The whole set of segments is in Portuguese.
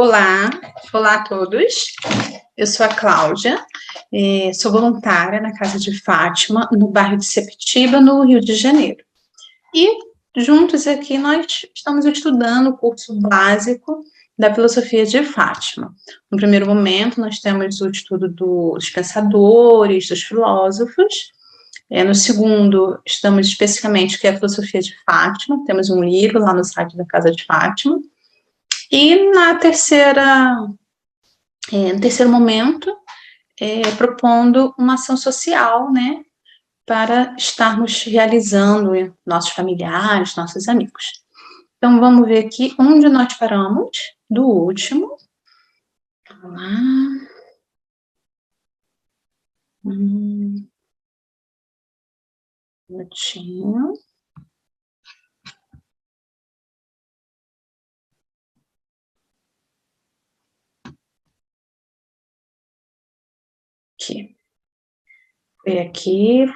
Olá, olá a todos. Eu sou a Cláudia, sou voluntária na Casa de Fátima, no bairro de Sepetiba, no Rio de Janeiro. E juntos aqui nós estamos estudando o curso básico da filosofia de Fátima. No primeiro momento, nós temos o estudo dos pensadores, dos filósofos. No segundo, estamos especificamente o que é a filosofia de Fátima. Temos um livro lá no site da Casa de Fátima. E no terceiro momento, propondo uma ação social, né, para estarmos realizando nossos familiares, nossos amigos. Então, vamos ver aqui onde nós paramos do último. Vamos lá. Um minutinho.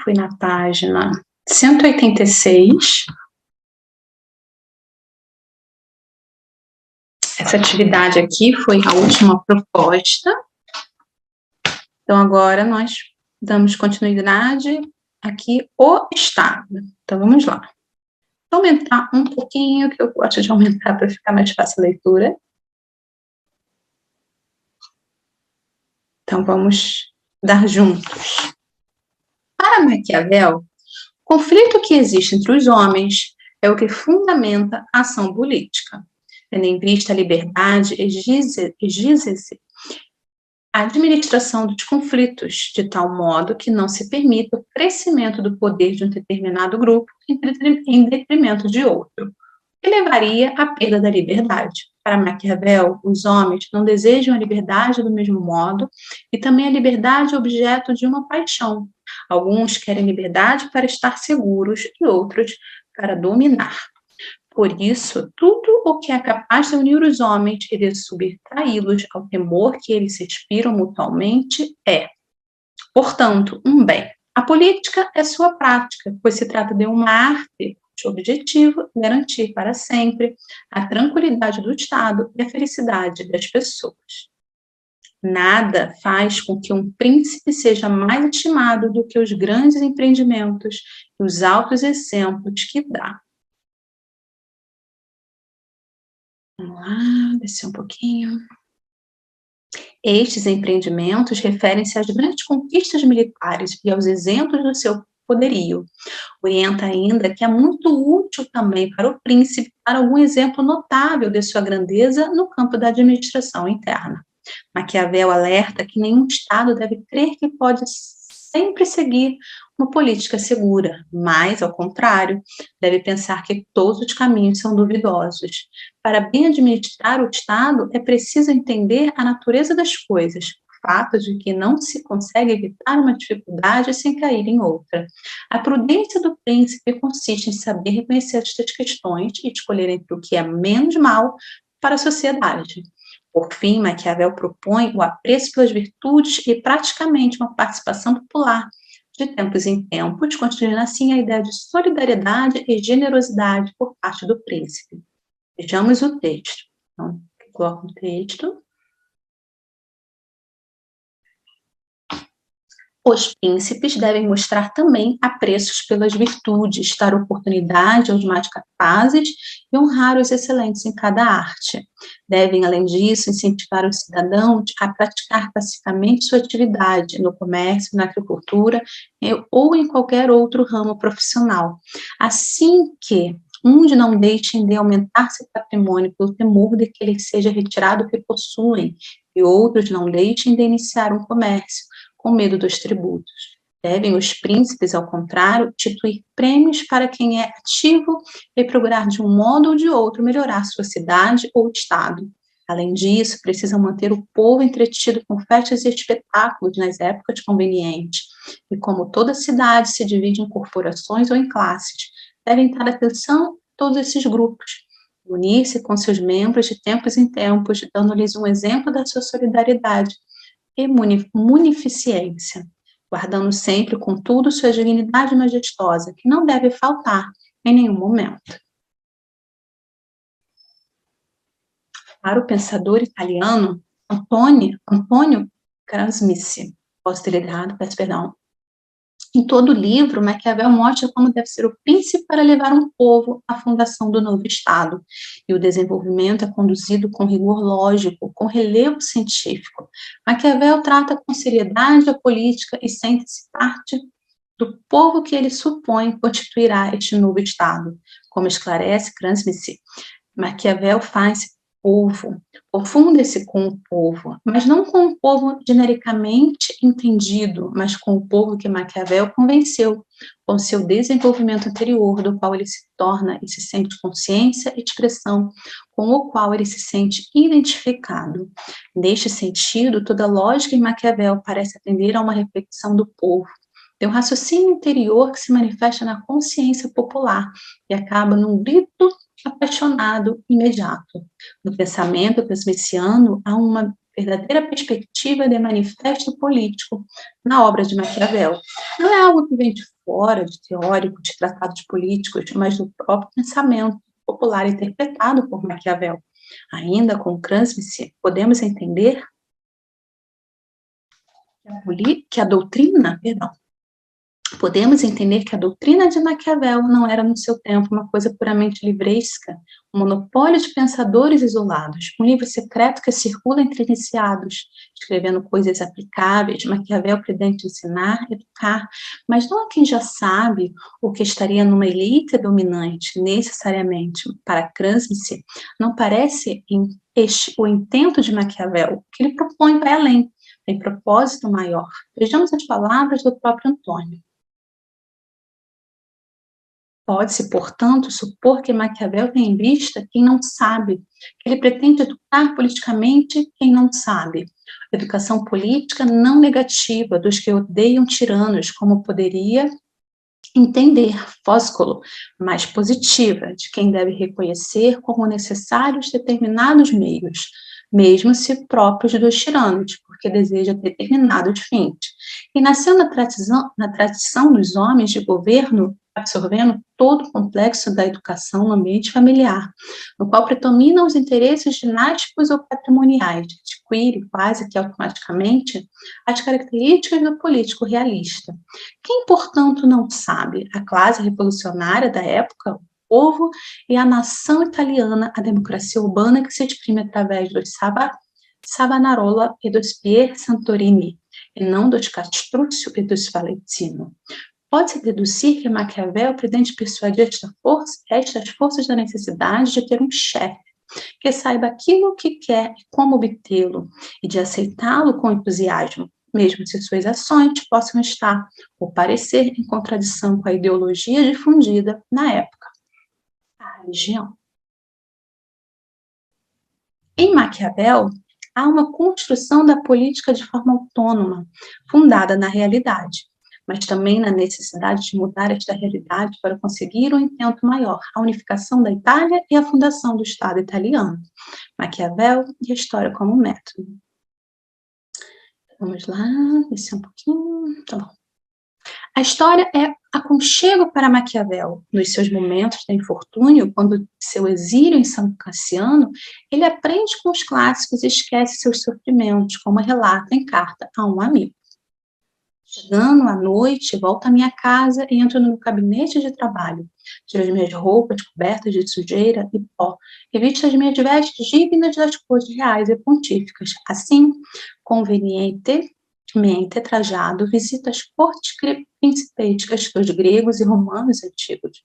Fui na página 186. Essa atividade aqui foi a última proposta. Então, agora nós damos continuidade aqui, o estado. Então, vamos lá. Vou aumentar um pouquinho, que eu gosto de aumentar para ficar mais fácil a leitura. Então, vamos dar juntos. Para Maquiavel, o conflito que existe entre os homens é o que fundamenta a ação política. Tendo em vista a liberdade, exige-se a administração dos conflitos, de tal modo que não se permita o crescimento do poder de um determinado grupo em detrimento de outro, que levaria à perda da liberdade. Para Maquiavel, os homens não desejam a liberdade do mesmo modo e também a liberdade é objeto de uma paixão. Alguns querem liberdade para estar seguros e outros para dominar. Por isso, tudo o que é capaz de unir os homens e de subtraí-los ao temor que eles se inspiram mutuamente é, portanto, um bem. A política é sua prática, pois se trata de uma arte cujo objetivo é garantir para sempre a tranquilidade do Estado e a felicidade das pessoas. Nada faz com que um príncipe seja mais estimado do que os grandes empreendimentos e os altos exemplos que dá. Vamos lá, descer um pouquinho. Estes empreendimentos referem-se às grandes conquistas militares e aos exemplos do seu poderio. Orienta ainda que é muito útil também para o príncipe dar algum exemplo notável de sua grandeza no campo da administração interna. Maquiavel alerta que nenhum Estado deve crer que pode sempre seguir uma política segura, mas, ao contrário, deve pensar que todos os caminhos são duvidosos. Para bem administrar o Estado, é preciso entender a natureza das coisas, o fato de que não se consegue evitar uma dificuldade sem cair em outra. A prudência do príncipe consiste em saber reconhecer estas questões e escolher entre o que é menos mal para a sociedade. Por fim, Maquiavel propõe o apreço pelas virtudes e praticamente uma participação popular, de tempos em tempos, construindo assim a ideia de solidariedade e generosidade por parte do príncipe. Vejamos o texto. Então, coloco o texto. Os príncipes devem mostrar também apreços pelas virtudes, dar oportunidade aos mais capazes e honrar os excelentes em cada arte. Devem, além disso, incentivar os cidadãos a praticar pacificamente sua atividade no comércio, na agricultura ou em qualquer outro ramo profissional, assim que uns não deixem de aumentar seu patrimônio pelo temor de que ele seja retirado o que possuem, e outros não deixem de iniciar um comércio, com medo dos tributos. Devem os príncipes, ao contrário, instituir prêmios para quem é ativo e procurar de um modo ou de outro melhorar sua cidade ou estado. Além disso, precisam manter o povo entretido com festas e espetáculos nas épocas convenientes. E como toda cidade se divide em corporações ou em classes, devem dar atenção a todos esses grupos, unir-se com seus membros de tempos em tempos, dando-lhes um exemplo da sua solidariedade e munificência, guardando sempre, contudo, sua dignidade majestosa, que não deve faltar em nenhum momento. Para o pensador italiano Antonio Gramsci, posso ter errado, peço perdão. Em todo o livro, Maquiavel mostra como deve ser o príncipe para levar um povo à fundação do novo Estado. E o desenvolvimento é conduzido com rigor lógico, com relevo científico. Maquiavel trata com seriedade a política e sente-se parte do povo que ele supõe constituirá este novo Estado. Como esclarece Gramsci, Maquiavel faz povo, confunde-se com o povo, mas não com o povo genericamente entendido, mas com o povo que Maquiavel convenceu, com seu desenvolvimento anterior, do qual ele se torna e se sente consciência e expressão, com o qual ele se sente identificado. Neste sentido, toda lógica em Maquiavel parece atender a uma reflexão do povo, tem um raciocínio interior que se manifesta na consciência popular e acaba num grito apaixonado imediato. No pensamento transmissiano, há uma verdadeira perspectiva de manifesto político na obra de Maquiavel. Não é algo que vem de fora, de teórico, de tratados políticos, mas do próprio pensamento popular interpretado por Maquiavel. Ainda com Gramsci, podemos entender que a doutrina, podemos entender que a doutrina de Maquiavel não era, no seu tempo, uma coisa puramente livresca, um monopólio de pensadores isolados, um livro secreto que circula entre iniciados, escrevendo coisas aplicáveis. Maquiavel pretende ensinar, educar, mas não a quem já sabe ou que estaria numa elite dominante, necessariamente. Para Gramsci, não parece o intento de Maquiavel. O que ele propõe vai além, tem propósito maior. Vejamos as palavras do próprio Antônio. Pode-se, portanto, supor que Maquiavel tem em vista quem não sabe, que ele pretende educar politicamente quem não sabe. Educação política não negativa dos que odeiam tiranos, como poderia entender Fóscolo, mas positiva, de quem deve reconhecer como necessários determinados meios, mesmo se próprios dos tiranos, porque deseja determinados fins. E nasceu na tradição dos homens de governo, absorvendo todo o complexo da educação no ambiente familiar, no qual predominam os interesses dinásticos ou patrimoniais, adquire quase que automaticamente as características do político realista. Quem, portanto, não sabe? A classe revolucionária da época, o povo e a nação italiana, a democracia urbana que se exprime através dos Savonarola e dos Pier Santorini, e não dos Castruccio e dos Valentino. Pode-se deduzir que Maquiavel pretende persuadir estas forças da necessidade de ter um chefe que saiba aquilo que quer e como obtê-lo, e de aceitá-lo com entusiasmo, mesmo se suas ações possam estar ou parecer em contradição com a ideologia difundida na época, a religião. Em Maquiavel, há uma construção da política de forma autônoma, fundada na realidade, mas também na necessidade de mudar esta realidade para conseguir um intento maior, a unificação da Itália e a fundação do Estado italiano. Maquiavel e a história como método. Vamos lá, descer um pouquinho, tá bom. A história é aconchego para Maquiavel. Nos seus momentos de infortúnio, quando seu exílio em São Cassiano, ele aprende com os clássicos e esquece seus sofrimentos, como relata em carta a um amigo. Chegando à noite, volto à minha casa e entro no meu gabinete de trabalho. Tiro as minhas roupas cobertas de sujeira e pó e visto as minhas vestes dignas das cores reais e pontíficas. Assim, convenientemente trajado, visito as cortes principescas dos gregos e romanos antigos.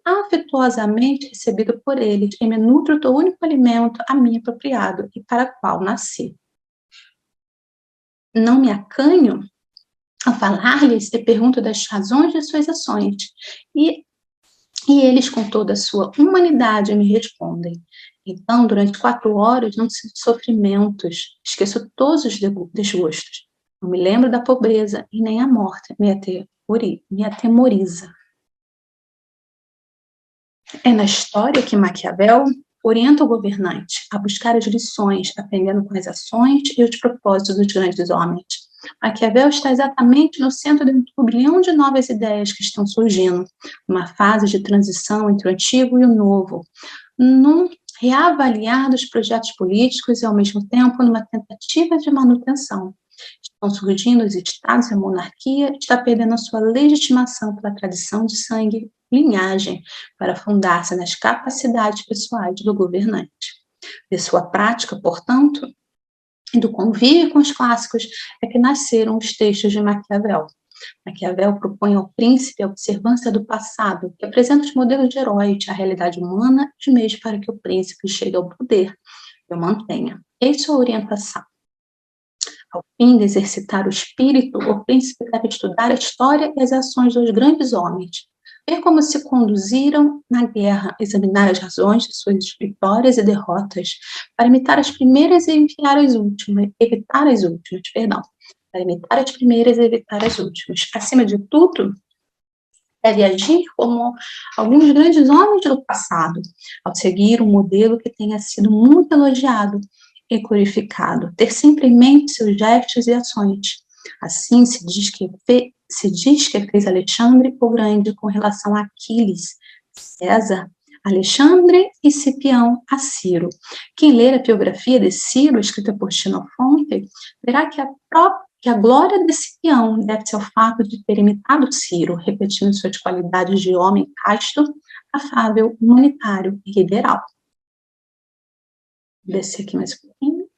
Afetuosamente recebido por eles e me nutro do único alimento a mim apropriado e para qual nasci. Não me acanho a falar-lhes e pergunto das razões de suas ações, e eles, com toda a sua humanidade, me respondem. Então, durante 4 horas, não sinto sofrimentos, esqueço todos os desgostos. Não me lembro da pobreza e nem a morte me atemoriza. É na história que Maquiavel orienta o governante a buscar as lições, aprendendo com as ações e os propósitos dos grandes homens. Maquiavel está exatamente no centro de um turbilhão de novas ideias que estão surgindo, numa fase de transição entre o antigo e o novo, num reavaliar dos projetos políticos e, ao mesmo tempo, numa tentativa de manutenção. Estão surgindo os estados e a monarquia está perdendo a sua legitimação pela tradição de sangue e linhagem para fundar-se nas capacidades pessoais do governante. De sua prática, portanto, e do convívio com os clássicos é que nasceram os textos de Maquiavel. Maquiavel propõe ao príncipe a observância do passado, que apresenta os modelos de heróis, a realidade humana e os meios para que o príncipe chegue ao poder e o mantenha. Eis sua orientação. Ao fim de exercitar o espírito, o príncipe deve estudar a história e as ações dos grandes homens, ver como se conduziram na guerra, examinar as razões de suas vitórias e derrotas, para imitar as primeiras e evitar as últimas, para imitar as primeiras e evitar as últimas. Acima de tudo, deve agir como alguns grandes homens do passado, ao seguir um modelo que tenha sido muito elogiado e glorificado, ter sempre em mente seus gestos e ações. Assim se diz que fez Alexandre o Grande com relação a Aquiles, César, Alexandre e Cipião a Ciro. Quem ler a biografia de Ciro, escrita por Xenofonte, verá que a glória de Cipião deve-se ao fato de ter imitado Ciro, repetindo suas qualidades de homem casto, afável, humanitário e liberal. Vou descer aqui mais um pouquinho.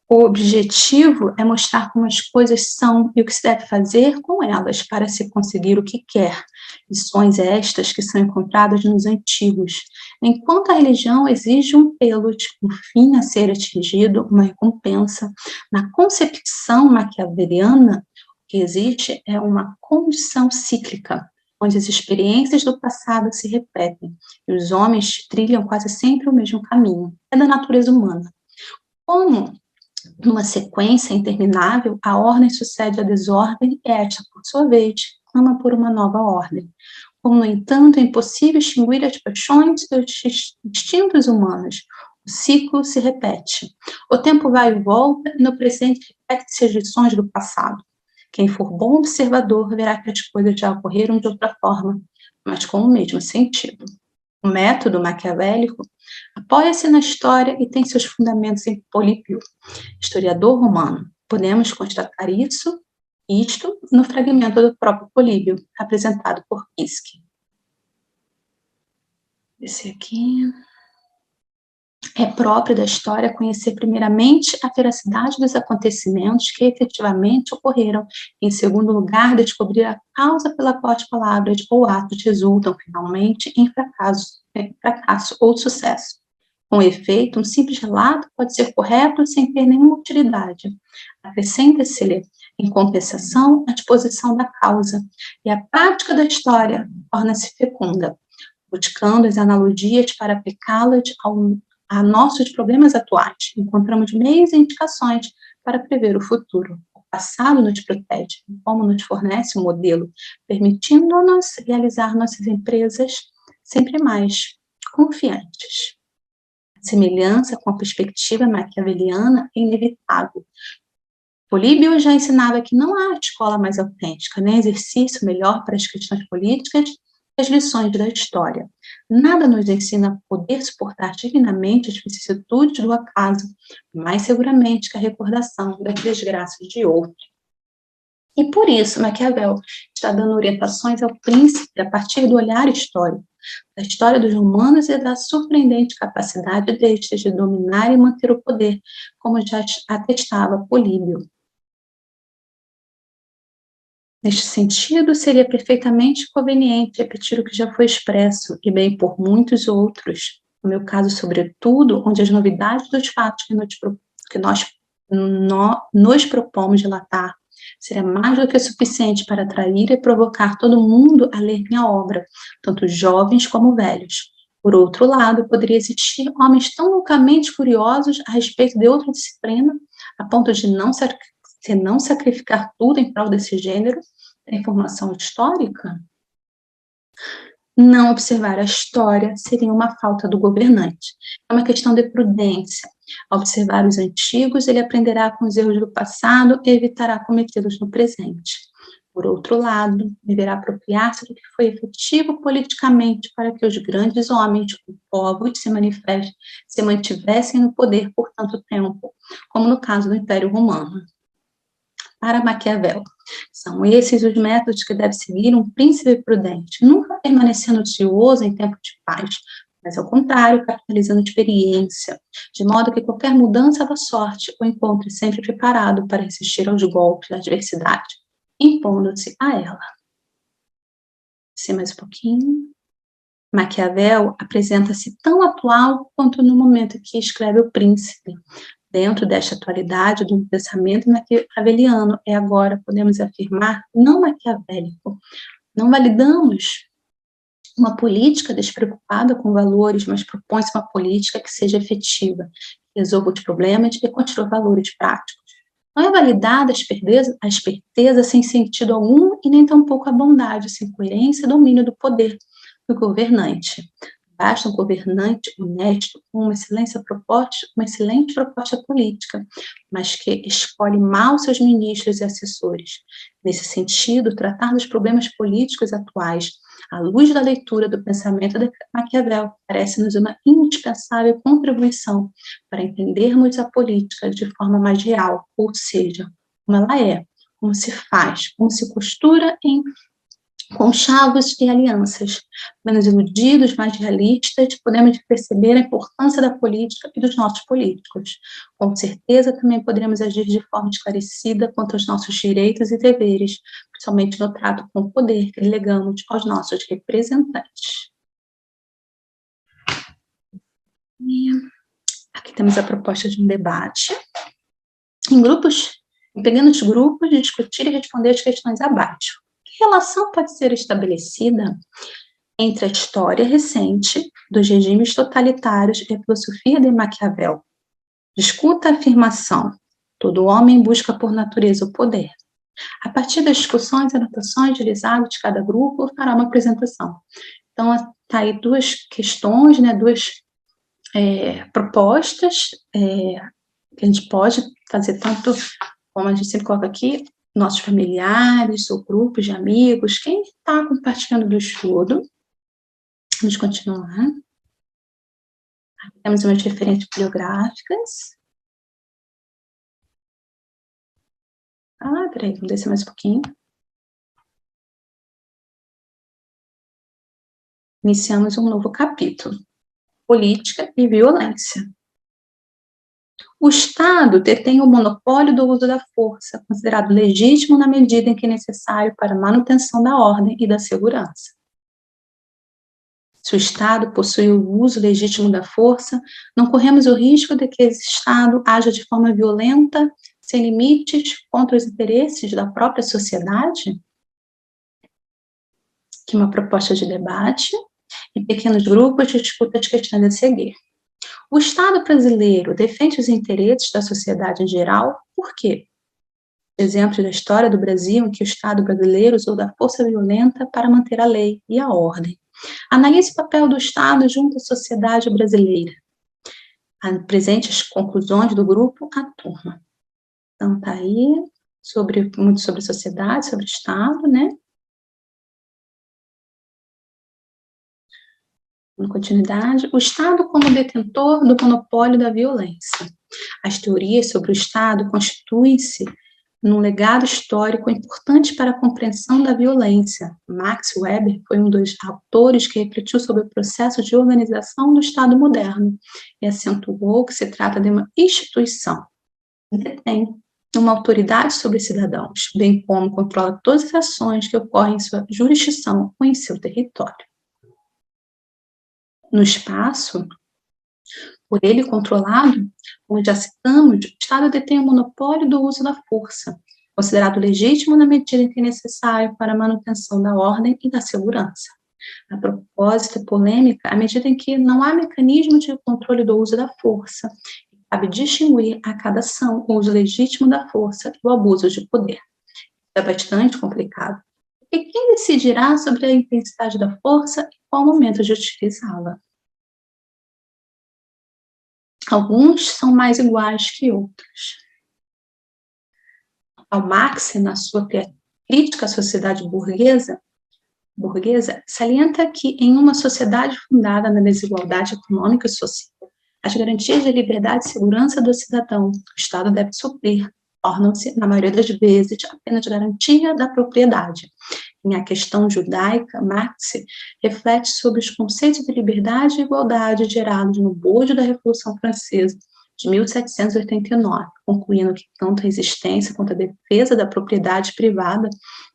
O objetivo é mostrar como as coisas são e o que se deve fazer com elas para se conseguir o que quer. Lições estas que são encontradas nos antigos. Enquanto a religião exige um pelos, um fim a ser atingido, uma recompensa, na concepção maquiaveliana, o que existe é uma condição cíclica, onde as experiências do passado se repetem e os homens trilham quase sempre o mesmo caminho. É da natureza humana. Como numa sequência interminável, a ordem sucede à desordem e esta, por sua vez, clama por uma nova ordem. Como, no entanto, é impossível extinguir as paixões e os instintos humanos, o ciclo se repete. O tempo vai e volta e no presente repete-se as lições do passado. Quem for bom observador verá que as coisas já ocorreram de outra forma, mas com o mesmo sentido. O método maquiavélico apoia-se na história e tem seus fundamentos em Políbio, historiador romano. Podemos constatar isto no fragmento do próprio Políbio, apresentado por Piske. Esse aqui é próprio da história conhecer primeiramente a veracidade dos acontecimentos que efetivamente ocorreram, em segundo lugar, descobrir a causa pela qual as palavras ou atos resultam finalmente em fracasso ou sucesso. Com efeito, um simples relato pode ser correto sem ter nenhuma utilidade. Acrescenta-se-lhe, em compensação, a disposição da causa, e a prática da história torna-se fecunda, buscando as analogias para aplicá-las a nossos problemas atuais. Encontramos meios e indicações para prever o futuro. O passado nos protege, como nos fornece um modelo, permitindo-nos realizar nossas empresas sempre mais confiantes. A semelhança com a perspectiva maquiaveliana é inevitável. Políbio já ensinava que não há escola mais autêntica, nem exercício melhor para as questões políticas que as lições da história. Nada nos ensina a poder suportar dignamente as vicissitudes do acaso, mais seguramente que a recordação das desgraças de outro. E por isso Maquiavel está dando orientações ao príncipe a partir do olhar histórico, da história dos romanos e da surpreendente capacidade destes de dominar e manter o poder, como já atestava Políbio. Neste sentido, seria perfeitamente conveniente repetir o que já foi expresso, e bem por muitos outros, no meu caso, sobretudo, onde as novidades dos fatos que nós nos propomos relatar seria mais do que suficiente para atrair e provocar todo mundo a ler minha obra, tanto jovens como velhos. Por outro lado, poderia existir homens tão loucamente curiosos a respeito de outra disciplina, a ponto de não sacrificar tudo em prol desse gênero, da informação histórica? Não observar a história seria uma falta do governante. É uma questão de prudência. Ao observar os antigos, ele aprenderá com os erros do passado e evitará cometê-los no presente. Por outro lado, deverá apropriar-se do que foi efetivo politicamente para que os grandes homens, os povos, se mantivessem no poder por tanto tempo, como no caso do Império Romano. Para Maquiavel, são esses os métodos que deve seguir um príncipe prudente, nunca permanecendo ocioso em tempo de paz, mas, ao contrário, capitalizando experiência, de modo que qualquer mudança da sorte o encontre sempre preparado para resistir aos golpes da adversidade, impondo-se a ela. Sim, mais um pouquinho. Maquiavel apresenta-se tão atual quanto no momento em que escreve O Príncipe. Dentro desta atualidade do pensamento maquiaveliano, é agora, podemos afirmar, não maquiavélico. Não validamos uma política despreocupada com valores, mas propõe-se uma política que seja efetiva, que resolva os problemas e construa valores práticos. Não é validada a esperteza sem sentido algum e nem tampouco a bondade sem coerência e domínio do poder do governante. Basta um governante honesto com uma excelente proposta política, mas que escolhe mal seus ministros e assessores. Nesse sentido, tratar dos problemas políticos atuais, à luz da leitura do pensamento de Maquiavel, parece-nos uma indispensável contribuição para entendermos a política de forma mais real, ou seja, como ela é, como se faz, como se costura em conchavos e alianças. Menos iludidos, mais realistas, podemos perceber a importância da política e dos nossos políticos. Com certeza, também poderemos agir de forma esclarecida quanto aos nossos direitos e deveres, principalmente no trato com o poder que delegamos aos nossos representantes. E aqui temos a proposta de um debate. Em pequenos grupos, discutir e responder as questões abaixo. Que relação pode ser estabelecida entre a história recente dos regimes totalitários e a filosofia de Maquiavel? Discuta a afirmação: todo homem busca por natureza o poder. A partir das discussões e anotações utilizadas de cada grupo, fará uma apresentação. Então, está aí duas questões, né, duas propostas que a gente pode fazer tanto, como a gente sempre coloca aqui, nossos familiares ou grupos de amigos, quem está compartilhando do estudo. Vamos continuar. Temos umas referências bibliográficas. Peraí, vamos descer mais um pouquinho. Iniciamos um novo capítulo. Política e violência. O Estado detém o monopólio do uso da força, considerado legítimo na medida em que é necessário para a manutenção da ordem e da segurança. Se o Estado possui o uso legítimo da força, não corremos o risco de que esse Estado haja de forma violenta, sem limites, contra os interesses da própria sociedade? Aqui uma proposta de debate, em pequenos grupos de disputa as questões a seguir. O Estado brasileiro defende os interesses da sociedade em geral, por quê? Exemplos da história do Brasil em que o Estado brasileiro usou da força violenta para manter a lei e a ordem. Analise o papel do Estado junto à sociedade brasileira. Apresente as conclusões do grupo à turma. Então, tá aí, muito sobre sociedade, sobre Estado, né? Em continuidade, o Estado como detentor do monopólio da violência. As teorias sobre o Estado constituem-se num legado histórico importante para a compreensão da violência. Max Weber foi um dos autores que refletiu sobre o processo de organização do Estado moderno e acentuou que se trata de uma instituição que detém uma autoridade sobre os cidadãos, bem como controla todas as ações que ocorrem em sua jurisdição ou em seu território. No espaço, por ele controlado, como já citamos, o Estado detém o monopólio do uso da força, considerado legítimo na medida em que é necessário para a manutenção da ordem e da segurança. A propósito polêmica, à medida em que não há mecanismo de controle do uso da força, cabe distinguir a cada ação o uso legítimo da força e o abuso de poder. É bastante complicado. E quem decidirá sobre a intensidade da força e qual momento de utilizá-la? Alguns são mais iguais que outros. Karl Marx, na sua crítica à sociedade burguesa salienta que, em uma sociedade fundada na desigualdade econômica e social, as garantias de liberdade e segurança do cidadão, o Estado deve suprir, tornam-se, na maioria das vezes, apenas garantia da propriedade. Em A Questão Judaica, Marx reflete sobre os conceitos de liberdade e igualdade gerados no bojo da Revolução Francesa de 1789, concluindo que tanto a existência quanto a defesa da propriedade privada,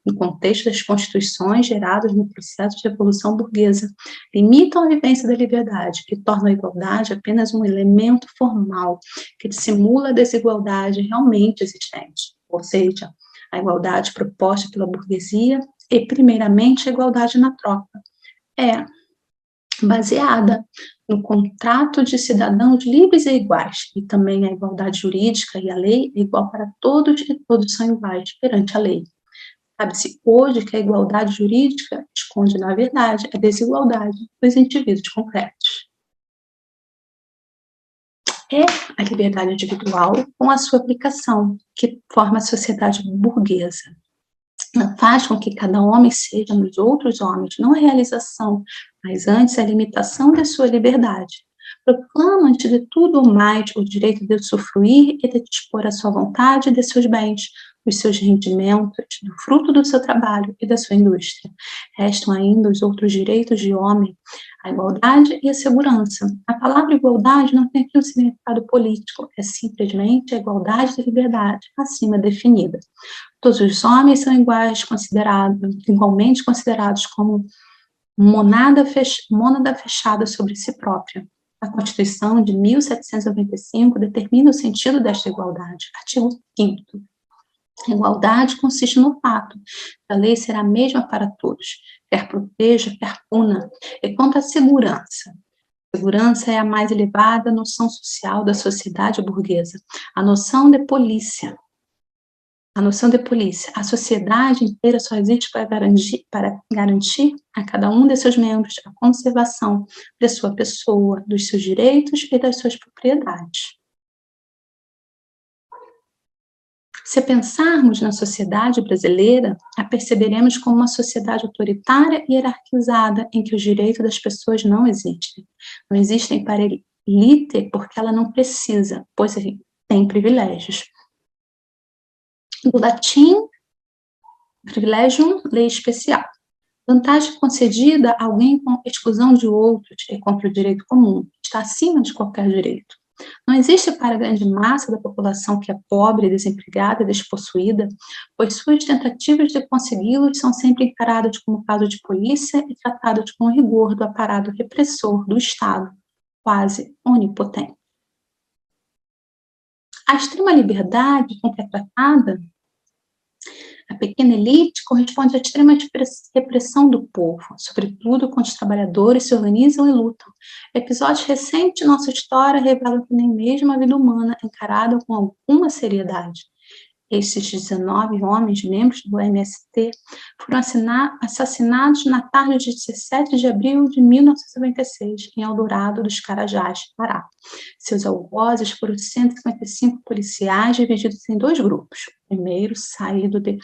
no contexto das constituições geradas no processo de revolução burguesa, limitam a vivência da liberdade e tornam a igualdade apenas um elemento formal que dissimula a desigualdade realmente existente, ou seja, a igualdade proposta pela burguesia e, primeiramente, a igualdade na troca. É baseada no contrato de cidadãos livres e iguais, e também a igualdade jurídica e a lei é igual para todos e todos são iguais perante a lei. Sabe-se hoje que a igualdade jurídica esconde, na verdade, a desigualdade dos indivíduos concretos. É a liberdade individual com a sua aplicação, que forma a sociedade burguesa. Faz com que cada homem seja nos outros homens, não a realização, mas antes a limitação da sua liberdade. Proclama, antes de tudo ou mais, o direito de usufruir e de dispor a sua vontade de seus bens, os seus rendimentos, do fruto do seu trabalho e da sua indústria. Restam ainda os outros direitos de homem, a igualdade e a segurança. A palavra igualdade não tem aqui um significado político, é simplesmente a igualdade de liberdade, acima definida. Todos os homens são igualmente considerados como mônada fechada sobre si própria. A Constituição de 1795 determina o sentido desta igualdade. Artigo 5º. A igualdade consiste no fato que a lei será a mesma para todos, quer proteja, quer puna. E quanto à segurança, segurança é a mais elevada noção social da sociedade burguesa, a noção de polícia. A sociedade inteira só existe para garantir a cada um de seus membros a conservação da sua pessoa, dos seus direitos e das suas propriedades. Se pensarmos na sociedade brasileira, a perceberemos como uma sociedade autoritária e hierarquizada, em que os direitos das pessoas não existem. Não existem para a elite porque ela não precisa, pois tem privilégios. Do latim, privilegium, lei especial. Vantagem concedida a alguém com exclusão de outros e contra o direito comum, está acima de qualquer direito. Não existe para a grande massa da população que é pobre, desempregada e despossuída, pois suas tentativas de consegui-los são sempre encaradas como caso de polícia e tratadas com rigor do aparato repressor do Estado, quase onipotente. A extrema liberdade com que é tratada a pequena elite corresponde à extrema repressão do povo, sobretudo quando os trabalhadores se organizam e lutam. Episódios recentes de nossa história revelam que nem mesmo a vida humana é encarada com alguma seriedade. Estes 19 homens, membros do MST, foram assassinados na tarde de 17 de abril de 1996, em Eldorado dos Carajás, Pará. Seus algozes foram 155 policiais divididos em dois grupos. O primeiro, saído de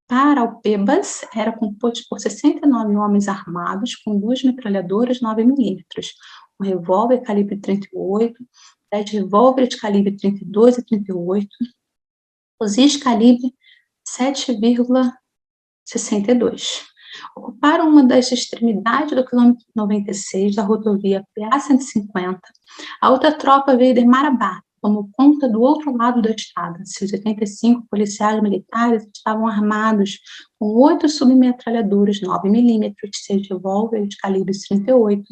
Paraupebas, era composto por 69 homens armados com 2 metralhadoras 9mm, um revólver calibre 38, 10 revólveres calibre 32 e 38, fuzis calibre 7,62. Ocuparam uma das extremidades do quilômetro 96 da rodovia PA-150. A outra tropa veio de Marabá, tomou conta do outro lado da estrada. Seus 85 policiais militares estavam armados com 8 submetralhadoras 9mm, 6 revólveres calibre 38,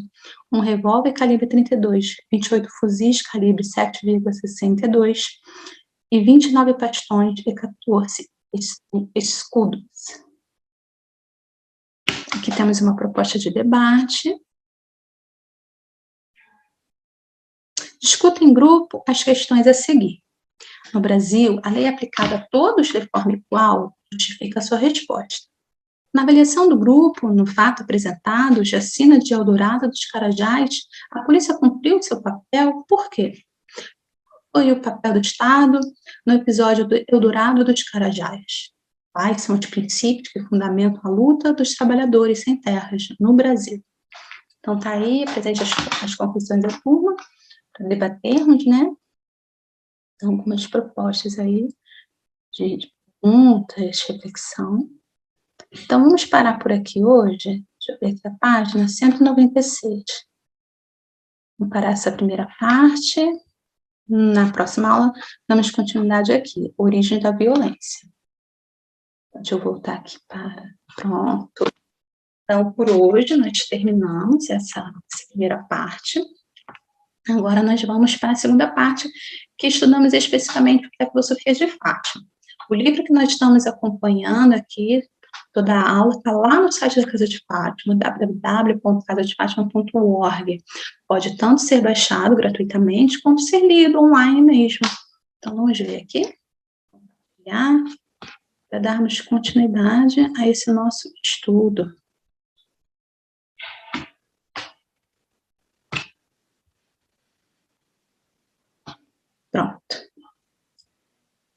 um revólver calibre 32, 28 fuzis calibre 7,62 e 29 bastões e 14 escudos. Aqui temos uma proposta de debate. Discuta em grupo as questões a seguir. No Brasil, a lei aplicada a todos de forma igual justifica a sua resposta. Na avaliação do grupo, no fato apresentado, Chacina de Eldorado dos Carajás, a polícia cumpriu seu papel, por quê? Foi o papel do Estado no episódio do Eldorado dos Carajás. quais são os princípios que fundamentam a luta dos trabalhadores sem terras no Brasil. Então, está aí, presente as conclusões da turma, para debatermos, né? Então, algumas propostas aí de perguntas, reflexão. Então, vamos parar por aqui hoje. Deixa eu ver aqui a página 196. Vamos parar essa primeira parte. Na próxima aula, damos continuidade aqui, origem da violência. Deixa eu voltar aqui para... Pronto. Então, por hoje, nós terminamos essa primeira parte. Agora, nós vamos para a segunda parte, que estudamos especificamente o que é a filosofia de Fátima. O livro que nós estamos acompanhando aqui, toda a aula, está lá no site da Casa de Fátima, www.casadefatima.org. Pode tanto ser baixado gratuitamente, quanto ser lido online mesmo. Então, vamos ver aqui. Para darmos continuidade a esse nosso estudo. Pronto.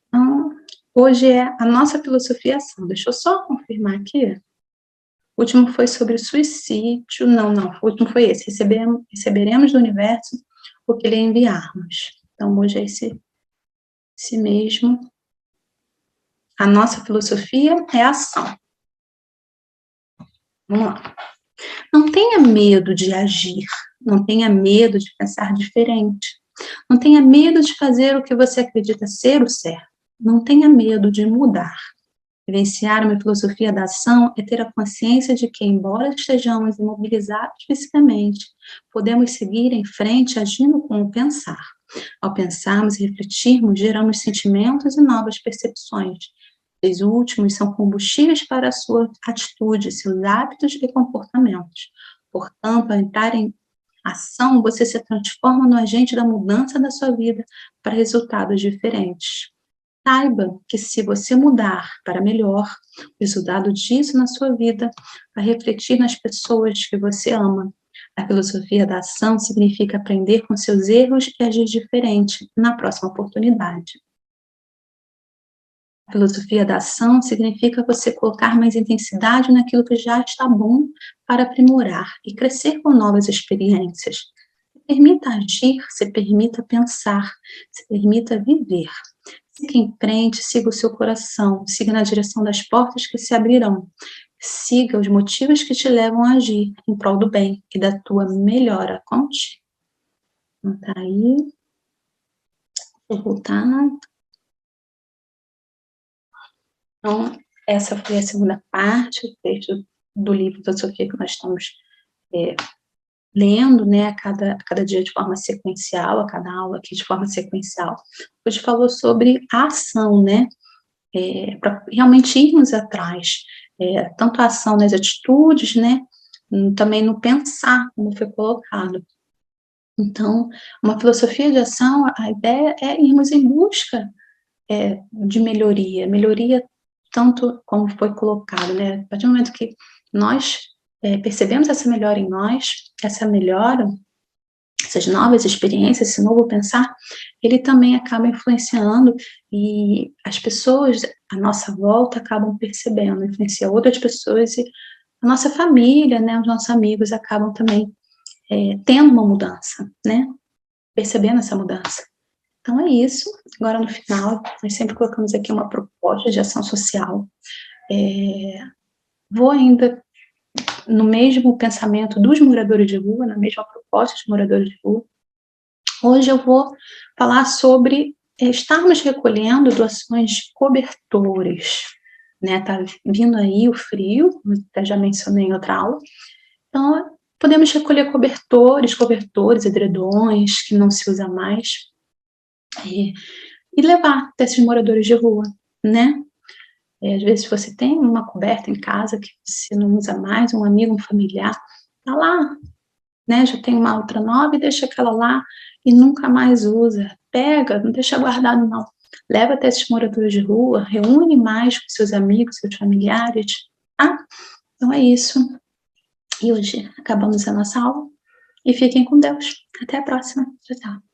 Então, hoje é a nossa filosofia ação. Deixa eu só confirmar aqui. O último foi sobre suicídio. Não, o último foi esse. Receberemos do universo o que lhe enviarmos. Então, hoje é esse mesmo. A nossa filosofia é a ação. Vamos lá. Não tenha medo de agir. Não tenha medo de pensar diferente. Não tenha medo de fazer o que você acredita ser o certo. Não tenha medo de mudar. Vivenciar uma filosofia da ação é ter a consciência de que, embora estejamos imobilizados fisicamente, podemos seguir em frente agindo com o pensar. Ao pensarmos e refletirmos, geramos sentimentos e novas percepções. Os últimos são combustíveis para a sua atitude, seus hábitos e comportamentos. Portanto, ao entrar em ação, você se transforma no agente da mudança da sua vida para resultados diferentes. Saiba que se você mudar para melhor, o resultado disso na sua vida vai refletir nas pessoas que você ama. A filosofia da ação significa aprender com seus erros e agir diferente na próxima oportunidade. A filosofia da ação significa você colocar mais intensidade naquilo que já está bom para aprimorar e crescer com novas experiências. Se permita agir, se permita pensar, se permita viver. Siga em frente, siga o seu coração, siga na direção das portas que se abrirão. Siga os motivos que te levam a agir em prol do bem e da tua melhora contigo. Então, tá aí. Vou voltar. Então, essa foi a segunda parte, o texto do livro Filosofia que nós estamos lendo, né, a cada dia de forma sequencial, a cada aula aqui de forma sequencial. Hoje falou sobre a ação, né, para realmente irmos atrás, tanto a ação nas atitudes, né, também no pensar, como foi colocado. Então, uma filosofia de ação, a ideia é irmos em busca de melhoria tanto como foi colocado, né, a partir do momento que nós percebemos essa melhora em nós, essa melhora, essas novas experiências, esse novo pensar, ele também acaba influenciando e as pessoas à nossa volta acabam percebendo, influencia outras pessoas e a nossa família, né, os nossos amigos acabam também tendo uma mudança, né, percebendo essa mudança. Então é isso, agora no final, nós sempre colocamos aqui uma proposta de ação social. Vou ainda no mesmo pensamento dos moradores de rua, na mesma proposta de moradores de rua. Hoje eu vou falar sobre estarmos recolhendo doações de cobertores, né? Tá vindo aí o frio, como até já mencionei em outra aula. Então, podemos recolher cobertores, edredons que não se usa mais e levar para esses moradores de rua, né? Às vezes você tem uma coberta em casa que você não usa mais, um amigo, um familiar, tá lá, né? Já tem uma outra nova e deixa aquela lá e nunca mais usa. Pega, não deixa guardado não. Leva até esses moradores de rua, reúne mais com seus amigos, seus familiares, tá? Então é isso. E hoje acabamos a nossa aula e fiquem com Deus. Até a próxima. Tchau, tchau.